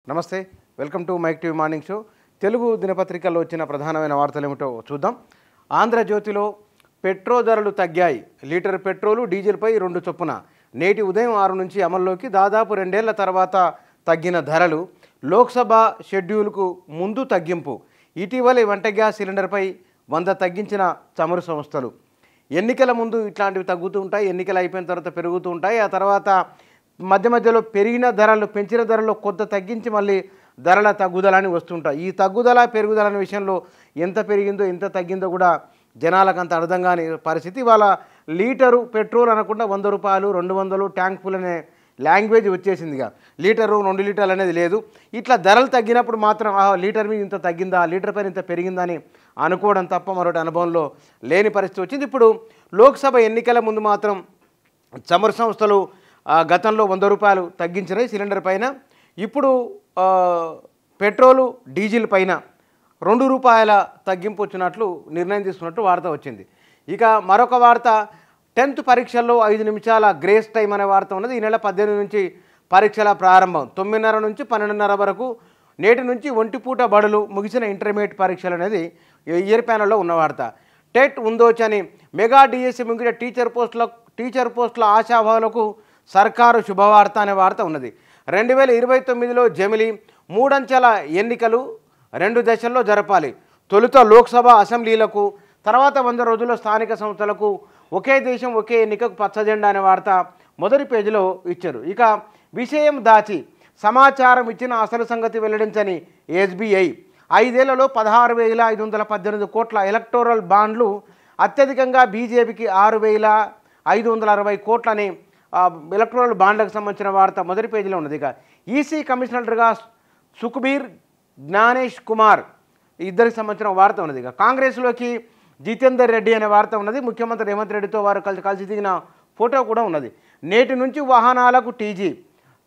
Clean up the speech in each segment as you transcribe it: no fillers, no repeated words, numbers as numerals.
నమస్తే welcome to Mic TV morning show. Telugu దినపత్రికల్లో వచ్చిన ప్రధానమైన వార్తలు ఏమిటో చూద్దాం. ఆంధ్రజ్యోతిలో పెట్రోల్ ధరలు తగ్గాయి. లీటర్ పెట్రోలు డీజిల్పై 2 చొప్పున. నేటి ఉదయం 6 నుంచి అమల్లోకి. దాదాపు 2 ఏళ్ల తర్వాత తగ్గిన ధరలు. లోక్సభ షెడ్యూల్కు ముందు తగ్గింపు. ఇటీవలే వంట గ్యాస్ సిలిండర్పై 100 తగ్గించిన చమురు సంస్థలు. ఎన్నికల ముందు ఇట్లాంటివి తగ్గుతూ ఉంటాయి, ఎన్నికలు అయిపోయిన తర్వాత పెరుగుతూ ఉంటాయి. ఆ తర్వాత మధ్యలో పెరిగిన ధరలు, పెంచిన ధరలు కొంత తగ్గించి మళ్ళీ ధరల తగ్గుదలని వస్తుంటాయి. ఈ తగ్గుదల పెరుగుదల అనే విషయంలో ఎంత పెరిగిందో ఎంత తగ్గిందో కూడా జనాలకు అంత అర్థం కాని పరిస్థితి. వాళ్ళ లీటరు పెట్రోల్ అనకుండా 100 రూపాయలు 200 ట్యాంక్ ఫుల్ అనే లాంగ్వేజ్ వచ్చేసిందిగా. లీటరు 2 లీటర్లు అనేది లేదు. ఇట్లా ధరలు తగ్గినప్పుడు మాత్రం లీటర్ మీద ఇంత తగ్గిందా, లీటర్ పైన ఇంత పెరిగిందా అని అనుకోవడం తప్ప మరొకటి అనుభవంలో లేని పరిస్థితి వచ్చింది. ఇప్పుడు లోక్సభ ఎన్నికల ముందు మాత్రం చమురు సంస్థలు గతంలో 100 రూపాయలు తగ్గించినాయి సిలిండర్ పైన. ఇప్పుడు పెట్రోలు డీజిల్ పైన 2 రూపాయల తగ్గింపు వచ్చినట్లు నిర్ణయం తీసుకున్నట్టు వార్త వచ్చింది. ఇక మరొక వార్త, 10th పరీక్షల్లో 5 నిమిషాల గ్రేస్ టైం అనే వార్త ఉన్నది. ఈ నెల 18 నుంచి పరీక్షల ప్రారంభం. 9:30 నుంచి 12:30 వరకు. నేటి నుంచి 1 పూట బడులు ముగిసిన ఇంటర్మీడియట్ పరీక్షలు అనేది ఇయర్ ప్యానల్లో ఉన్న వార్త. టెట్ ఉందోచని మెగా డిఎస్సి ముగిన టీచర్ పోస్టుల ఆశాభావులకు సర్కారు శుభవార్త అనే వార్త ఉన్నది. 2029లో జమిలి 3 అంచెల ఎన్నికలు 2 దశల్లో జరపాలి. తొలుత లోక్సభ అసెంబ్లీలకు, తర్వాత 100 రోజుల్లో స్థానిక సంస్థలకు ఒకే దేశం ఒకే ఎన్నికకు పచ్చజెండా అనే వార్త మొదటి పేజీలో ఇచ్చారు. ఇక విషయం దాచి సమాచారం ఇచ్చిన అసలు సంగతి వెల్లడించని ఎస్బీఐ. 5 ఏళ్లలో 16,518 కోట్ల ఎలక్టోరల్ బాండ్లు. అత్యధికంగా బీజేపీకి 6,560 కోట్లని ఎలక్టోరల్ బాండ్లకు సంబంధించిన వార్త మొదటి పేజీలో ఉన్నది. ఇక ఈసీ కమిషనర్గా సుఖ్బీర్, జ్ఞానేష్ కుమార్ ఇద్దరికి సంబంధించిన వార్త ఉన్నది. ఇక కాంగ్రెస్లోకి జితేందర్ రెడ్డి అనే వార్త ఉన్నది. ముఖ్యమంత్రి రేవంత్ రెడ్డితో వారు కలిసి దిగిన ఫోటో కూడా ఉన్నది. నేటి నుంచి వాహనాలకు టీజీ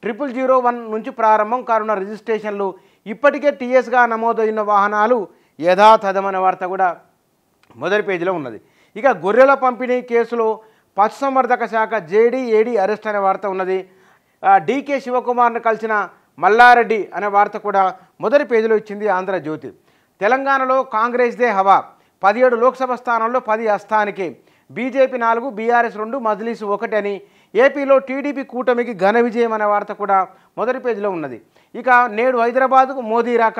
0001 నుంచి ప్రారంభం కానున్న రిజిస్ట్రేషన్లు. ఇప్పటికే టీఎస్గా నమోదైన వాహనాలు యథాతథమనే వార్త కూడా మొదటి పేజీలో ఉన్నది. ఇక గొర్రెల పంపిణీ కేసులో పశుసంవర్ధక శాఖ ఏడీ అరెస్ట్ అనే వార్త ఉన్నది. డీకే శివకుమార్ను కలిసిన మల్లారెడ్డి అనే వార్త కూడా మొదటి పేజీలో ఇచ్చింది ఆంధ్రజ్యోతి. తెలంగాణలో కాంగ్రెస్దే హవా. 17 లోక్సభ స్థానాల్లో 10 అస్థానికి. బీజేపీ 4, బీఆర్ఎస్ 2, మజ్లీస్ 1 అని. ఏపీలో టీడీపీ కూటమికి ఘన విజయం అనే వార్త కూడా మొదటి పేజీలో ఉన్నది. ఇక నేడు హైదరాబాద్కు మోదీ రాక.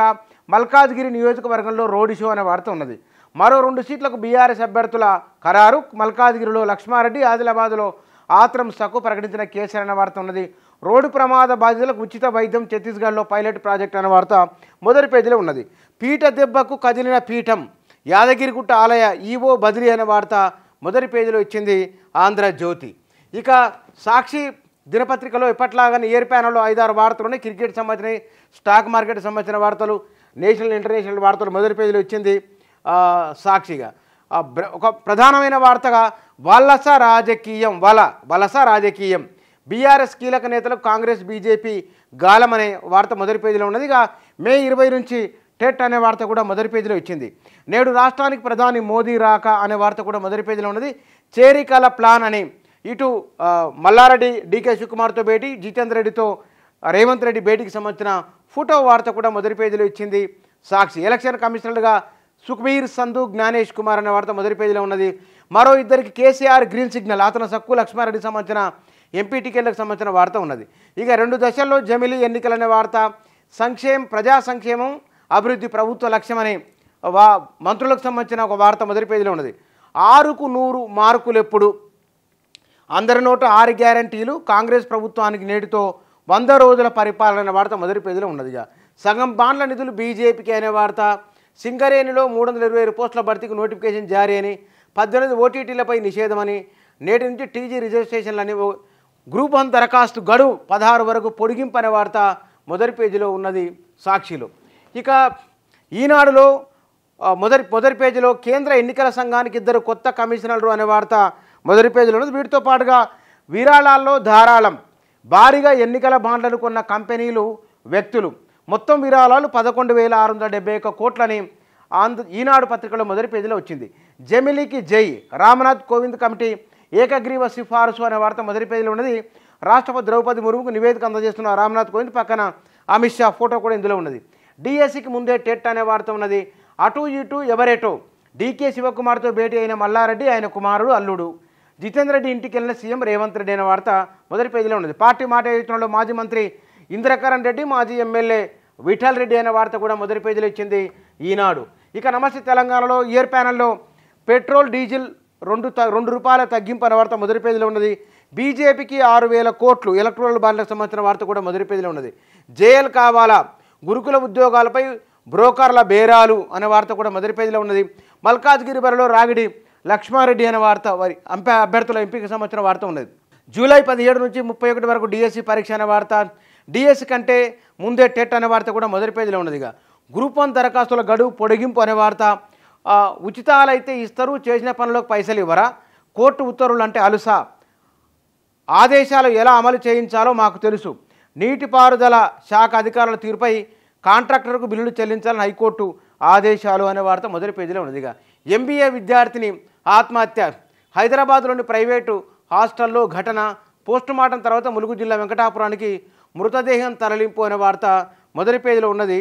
మల్కాజ్గిరి నియోజకవర్గంలో రోడ్ షో అనే వార్త ఉన్నది. మరో 2 సీట్లకు బీఆర్ఎస్ అభ్యర్థుల ఖరారు. మల్కాజ్గిరిలో లక్ష్మారెడ్డి, ఆదిలాబాద్లో ఆత్రం సక్కు ప్రకటించిన కేసీఆర్ అనే వార్త ఉన్నది. రోడ్డు ప్రమాద బాధితులకు ఉచిత వైద్యం ఛత్తీస్గఢ్లో పైలట్ ప్రాజెక్ట్ అనే వార్త మొదటి పేజీలో ఉన్నది. పీట దెబ్బకు కదిలిన పీఠం. యాదగిరిగుట్ట ఆలయ ఈవో బదిలీ అనే వార్త మొదటి పేజీలో ఇచ్చింది ఆంధ్రజ్యోతి. ఇక సాక్షి దినపత్రికలో ఎప్పట్లాగానే ఇయర్ ప్యానల్లో 5-6 వార్తలు ఉన్నాయి. క్రికెట్ సంబంధించినవి, స్టాక్ మార్కెట్ సంబంధించిన వార్తలు, నేషనల్ ఇంటర్నేషనల్ వార్తలు మొదటి పేజీలో ఇచ్చింది సాక్షిగా. ఒక ప్రధానమైన వార్తగా వలస రాజకీయం. బీఆర్ఎస్ కీలక నేతలకు కాంగ్రెస్ బీజేపీ గాలం అనే వార్త మొదటి పేజీలో ఉన్నది. ఇక మే 20 నుంచి టెట్ అనే వార్త కూడా మొదటి పేజీలో ఇచ్చింది. నేడు రాష్ట్రానికి ప్రధాని మోదీ రాక అనే వార్త కూడా మొదటి పేజీలో ఉన్నది. చేరికల ప్లాన్ అని. ఇటు మల్లారెడ్డి డీకే శివకుమార్తో భేటీ, జితేందర్ రెడ్డితో రేవంత్ రెడ్డి భేటీకి సంబంధించిన ఫోటో వార్త కూడా మొదటి పేజీలో ఇచ్చింది సాక్షి. ఎలక్షన్ కమిషనర్గా సుఖ్బీర్, సంధు, జ్ఞానేష్ కుమార్ అనే వార్త మొదటి పేజీలో ఉన్నది. మరో ఇద్దరికి కేసీఆర్ గ్రీన్ సిగ్నల్. అతను సక్కు లక్ష్మారెడ్డికి సంబంధించిన ఎంపీ టికెట్లకు సంబంధించిన వార్త ఉన్నది. ఇక 2 దశల్లో జమిలీ ఎన్నికలనే వార్త. ప్రజా సంక్షేమం, అభివృద్ధి ప్రభుత్వ లక్ష్యమని మంత్రులకు సంబంధించిన ఒక వార్త మొదటి పేజీలో ఉన్నది. 6కు 100 మార్కులు ఎప్పుడు. అందరి నోట 6 గ్యారంటీలు. కాంగ్రెస్ ప్రభుత్వానికి నేటితో 100 రోజుల పరిపాలన వార్త మొదటి పేజీలో ఉన్నది. సగం బాండ్ల నిధులు బీజేపీకి అనే వార్త. సింగరేణిలో 327 పోస్టుల భర్తీకి నోటిఫికేషన్ జారీ అని. 18 ఓటీటీలపై నిషేధమని. నేటి నుంచి టీజీ రిజిస్ట్రేషన్లని. గ్రూప్ 1 దరఖాస్తు గడువు 16 వరకు పొడిగింపు అనే వార్త మొదటి పేజీలో ఉన్నది సాక్షిలో. ఇక ఈనాడులో మొదటి పేజీలో కేంద్ర ఎన్నికల సంఘానికి 2 కొత్త కమిషనర్లు అనే వార్త మొదటి పేజీలో ఉన్నది. వీటితో పాటుగా విరాళాల్లో ధారాళం. భారీగా ఎన్నికల బాండ్లను కొన్న కంపెనీలు, వ్యక్తులు. మొత్తం విరాళాలు 11,671 కోట్లని ఈనాడు పత్రికలో మొదటి పేజీలో వచ్చింది. జమిలీకి జై. రామ్నాథ్ కోవింద్ కమిటీ ఏకగ్రీవ సిఫారసు అనే వార్త మొదటి పేజీలో ఉన్నది. రాష్ట్రపతి ద్రౌపది ముర్ముకు నివేదిక అందజేస్తున్న రామ్నాథ్ కోవింద్ పక్కన అమిత్ షా ఫోటో కూడా ఇందులో ఉన్నది. డిఎస్సికి ముందే టెట్ అనే వార్త ఉన్నది. అటు ఇటు ఎవరేటో డీకే శివకుమార్తో భేటీ అయిన మల్లారెడ్డి, ఆయన కుమారుడు అల్లుడు. జితేందర్ రెడ్డి ఇంటికి వెళ్ళిన సీఎం రేవంత్ రెడ్డి అనే వార్త మొదటి పేజీలో ఉన్నది. పార్టీ మాట ఎత్తులో మాజీ మంత్రి ఇంద్రకరణ్ రెడ్డి, మాజీ ఎమ్మెల్యే విఠల్ రెడ్డి అనే వార్త కూడా మొదటి పేజీలో ఇచ్చింది ఈనాడు. ఇక నమస్తే తెలంగాణలో ఇయర్ ప్యానెల్లో పెట్రోల్ డీజిల్ ₹2 తగ్గింపు అనే వార్త మొదటి పేజీలో ఉన్నది. బీజేపీకి 6,000 కోట్లు ఎలక్ట్రల్ బాండ్లకు సంబంధించిన వార్త కూడా మొదటి పేజీలో ఉన్నది. జేఎల్ కావాలా, గురుకుల ఉద్యోగాలపై బ్రోకర్ల బేరాలు అనే వార్త కూడా మొదటి పేజీలో ఉన్నది. మల్కాజ్గిరి బరిలో రాగిడి లక్ష్మారెడ్డి అనే వార్త వారి అభ్యర్థుల ఎంపిక సంబంధించిన వార్త ఉన్నది. జూలై 17 నుంచి 31 వరకు డిఎస్సి పరీక్ష అనే వార్త, డిఎస్సి కంటే ముందే టెట్ అనే వార్త కూడా మొదటి పేజీలో ఉన్నది. గ్రూప్ 1 దరఖాస్తుల గడువు పొడిగింపు అనే వార్త, ఉచితాలైతే ఇస్తారు, చేసిన పనులకు పైసలు ఇవ్వరా, కోర్టు ఉత్తర్వులు అంటే అలుసా, ఆదేశాలు ఎలా అమలు చేయించాలో మాకు తెలుసు, నీటిపారుదల శాఖ అధికారుల తీరుపై కాంట్రాక్టర్కు బిల్లులు చెల్లించాలని హైకోర్టు ఆదేశాలు అనే వార్త మొదటి పేజీలో ఉన్నది. ఎంబీఏ విద్యార్థిని ఆత్మహత్య, హైదరాబాద్లోని ప్రైవేటు హాస్టల్లో ఘటన, పోస్టుమార్టం తర్వాత ములుగు జిల్లా వెంకటాపురానికి మృతదేహం తరలింపు అనే వార్త మొదటి పేజీలో ఉన్నది.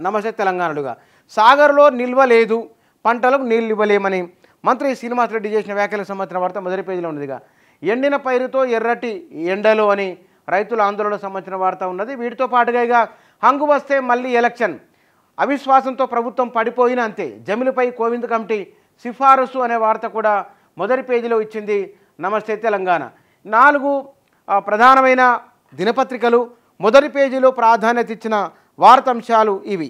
నమస్తే తెలంగాణలుగా సాగర్లో నిల్వ లేదు, పంటలకు నీళ్ళు ఇవ్వలేమని మంత్రి శ్రీనివాసరెడ్డి చేసిన వ్యాఖ్యలకు సంబంధించిన వార్త మొదటి పేజీలో ఉన్నదిగా. ఎండిన పైరుతో ఎర్రటి ఎండలో అని రైతుల ఆందోళనకు సంబంధించిన వార్త ఉన్నది. వీటితో పాటుగా హంగు వస్తే మళ్ళీ ఎలక్షన్, అవిశ్వాసంతో ప్రభుత్వం పడిపోయిన అంతే, జమిలిపై కోవింద్ కమిటీ సిఫారసు అనే వార్త కూడా మొదటి పేజీలో ఇచ్చింది నమస్తే తెలంగాణ. 4 ప్రధానమైన దినపత్రికలు మొదటి పేజీలో ప్రాధాన్యత ఇచ్చిన వార్తాంశాలు ఇవి.